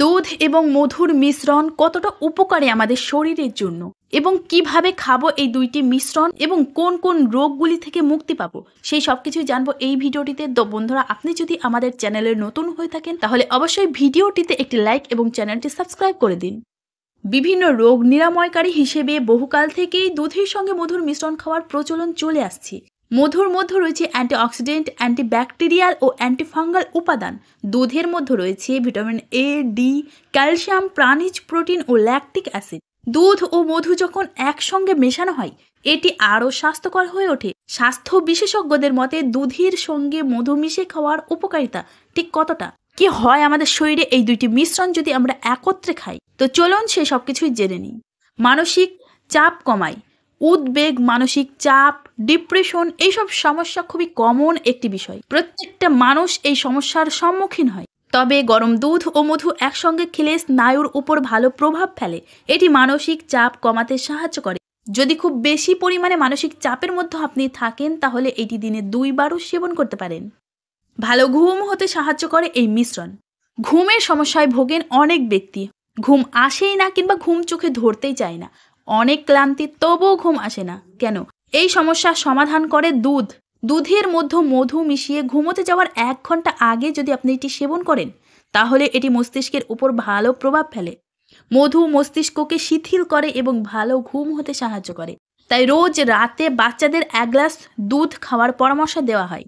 দুধ এবং মধুর মিশ্রণ কতটা উপকারী আমাদের শরীরের জন্য এবং কিভাবে খাবো এই দুইটি মিশ্রণ এবং কোন কোন রোগগুলি থেকে মুক্তি পাবো সেই সব কিছুই জানবো এই ভিডিওটিতে। তো বন্ধুরা, আপনি যদি আমাদের চ্যানেলে নতুন হয়ে থাকেন তাহলে অবশ্যই ভিডিওটিতে একটি লাইক এবং চ্যানেলটি সাবস্ক্রাইব করে দিন। বিভিন্ন রোগ নিরাময়কারী হিসেবে বহুকাল থেকেই দুধের সঙ্গে মধুর মিশ্রণ খাওয়ার প্রচলন চলে আসছে। মধুর মধ্যে রয়েছে অ্যান্টিঅক্সিডেন্ট, অ্যান্টিব্যাকটেরিয়াল ও অ্যান্টিফাঙ্গাল উপাদান। দুধের মধ্যে রয়েছে ভিটামিন এ, ডি, ক্যালসিয়াম, প্রাণীজ প্রোটিন ও ল্যাকটিক অ্যাসিড। দুধ ও মধু যখন একসঙ্গে মেশানো হয় এটি আরও স্বাস্থ্যকর হয়ে ওঠে। স্বাস্থ্য বিশেষজ্ঞদের মতে দুধের সঙ্গে মধু মিশিয়ে খাওয়ার উপকারিতা ঠিক কতটা কি হয় আমাদের শরীরে এই দুইটি মিশ্রণ যদি আমরা একত্রে খাই। তো চলুন সে সব কিছুই জেনে নিই। মানসিক চাপ কমায়। উদ্বেগ, মানসিক চাপ, ডিপ্রেশন এইসব সমস্যা খুবই কমন একটি বিষয়। প্রত্যেকটা মানুষ এই সমস্যার সম্মুখীন হয়। তবে গরম দুধ ও মধু একসঙ্গে খেলে স্নায়ুর উপর ভালো প্রভাব ফেলে। এটি মানসিক চাপ কমাতে সাহায্য করে। যদি খুব বেশি পরিমাণে মানসিক চাপের মধ্যে আপনি থাকেন তাহলে এটি দিনে 2 বারও সেবন করতে পারেন। ভালো ঘুম হতে সাহায্য করে এই মিশ্রণ। ঘুমের সমস্যায় ভোগেন অনেক ব্যক্তি। ঘুম আসেই না কিংবা ঘুম চোখে ধরতেই চায় না। অনেক ক্লান্তি তবুও ঘুম আসে না কেন? এই সমস্যার সমাধান করে দুধ। দুধের মধ্যে মধু মিশিয়ে ঘুমোতে যাওয়ার 1 ঘন্টা আগে যদি আপনি এটি সেবন করেন তাহলে এটি মস্তিষ্কের উপর ভালো প্রভাব ফেলে। মধু মস্তিষ্ককে শিথিল করে এবং ভালো ঘুম হতে সাহায্য করে। তাই রোজ রাতে বাচ্চাদের 1 গ্লাস দুধ খাওয়ার পরামর্শ দেওয়া হয়।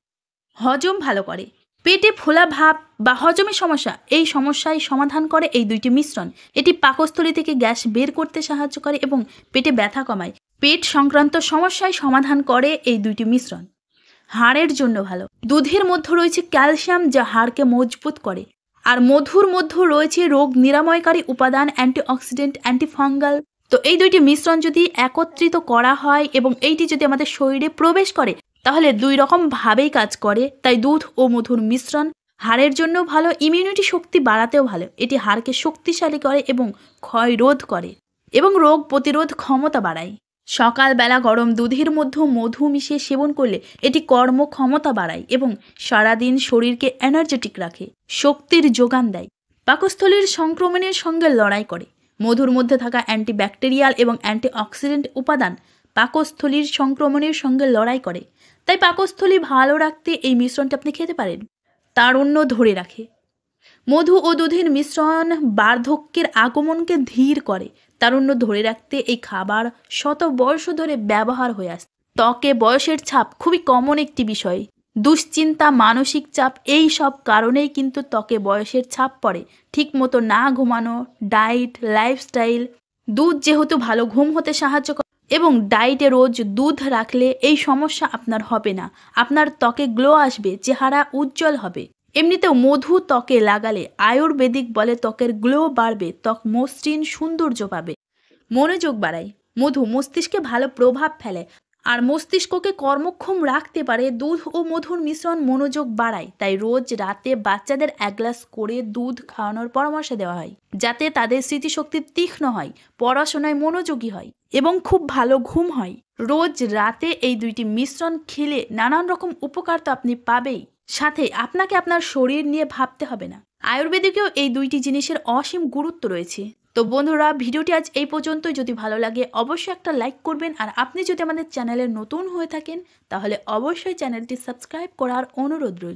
হজম ভালো করে। পেটে ফোলা ভাব বা হজমের সমস্যা, এই সমস্যায় সমাধান করে এই দুইটি মিশ্রণ। এটি পাকস্থলী থেকে গ্যাস বের করতে সাহায্য করে এবং পেটে ব্যথা কমায়। পেট সংক্রান্ত সমস্যায় সমাধান করে এই দুইটি মিশ্রণ। হাড়ের জন্য ভালো। দুধের মধ্যে রয়েছে ক্যালসিয়াম যা হাড়কে মজবুত করে। আর মধুর মধ্যে রয়েছে রোগ নিরাময়কারী উপাদান, অ্যান্টিঅক্সিডেন্ট, অ্যান্টিফাঙ্গাল। তো এই দুইটি মিশ্রণ যদি একত্রিত করা হয় এবং এইটি যদি আমাদের শরীরে প্রবেশ করে তাহলে 2 রকম ভাবেই কাজ করে। তাই দুধ ও মধুর মিশ্রণ হাড়ের জন্য ভালো, ইমিউনিটি শক্তি বাড়াতেও ভালো। এটি হাড়কে শক্তিশালী করে এবং ক্ষয় রোধ করে এবং রোগ প্রতিরোধ ক্ষমতা বাড়ায়। সকালবেলা গরম দুধের মধ্যে মধু মিশিয়ে সেবন করলে এটি কর্মক্ষমতা বাড়ায় এবং সারাদিন শরীরকে এনার্জেটিক রাখে, শক্তির যোগান দেয়। পাকস্থলীর সংক্রমণের সঙ্গে লড়াই করে। মধুর মধ্যে থাকা অ্যান্টিব্যাকটেরিয়াল এবং অ্যান্টিঅক্সিডেন্ট উপাদান পাকস্থলীর সংক্রমণের সঙ্গে লড়াই করে। তাই পাকস্থলী ভালো রাখতে এই মিশ্রণটা আপনি খেতে পারেন। তারুণ্য ধরে রাখে। মধু ও দুধের মিশ্রণ বার্ধক্যের আগমনকে ধীর করে। তারুণ্য ধরে রাখতে এই খাবার শত বর্ষ ধরে ব্যবহার হয়ে আসছে। ত্বকে বয়সের ছাপ খুবই কমন একটি বিষয়। দুশ্চিন্তা, মানসিক চাপ এই সব কারণেই কিন্তু ত্বকে বয়সের ছাপ পড়ে। ঠিক মতো না ঘুমানো, ডায়েট, লাইফস্টাইল। দুধ যেহেতু ভালো ঘুম হতে সাহায্য করে এবং ডায়েটে রোজ দুধ রাখলে এই সমস্যা আপনার হবে না। আপনার ত্বকে গ্লো আসবে, চেহারা উজ্জ্বল হবে। এমনিতেও মধু ত্বকে লাগালে আয়ুর্বেদিক বলে ত্বকের গ্লো বাড়বে, ত্বক মসৃণ সৌন্দর্য পাবে। মনোযোগ বাড়ায়। মধু মস্তিষ্কে ভালো প্রভাব ফেলে আর মস্তিষ্ককে কর্মক্ষম রাখতে পারে। দুধ ও মধুর মিশ্রণ মনোযোগ বাড়ায়। তাই রোজ রাতে বাচ্চাদের 1 গ্লাস করে দুধ খাওয়ানোর পরামর্শ দেওয়া হয় যাতে তাদের স্মৃতিশক্তি তীক্ষ্ণ হয়, পড়াশোনায় মনোযোগী হয় এবং খুব ভালো ঘুম হয়। রোজ রাতে এই দুইটি মিশ্রণ খেলে নানান রকম উপকার তো আপনি পাবেই, সাথে আপনাকে আপনার শরীর নিয়ে ভাবতে হবে না। আয়ুর্বেদিকেও এই দুইটি জিনিসের অসীম গুরুত্ব রয়েছে। তো বন্ধুরা, ভিডিওটি আজ এই পর্যন্তই। যদি ভালো লাগে অবশ্যই একটা লাইক করবেন আর আপনি যদি আমাদের চ্যানেলে নতুন হয়ে থাকেন তাহলে অবশ্যই চ্যানেলটি সাবস্ক্রাইব করার অনুরোধ রইল।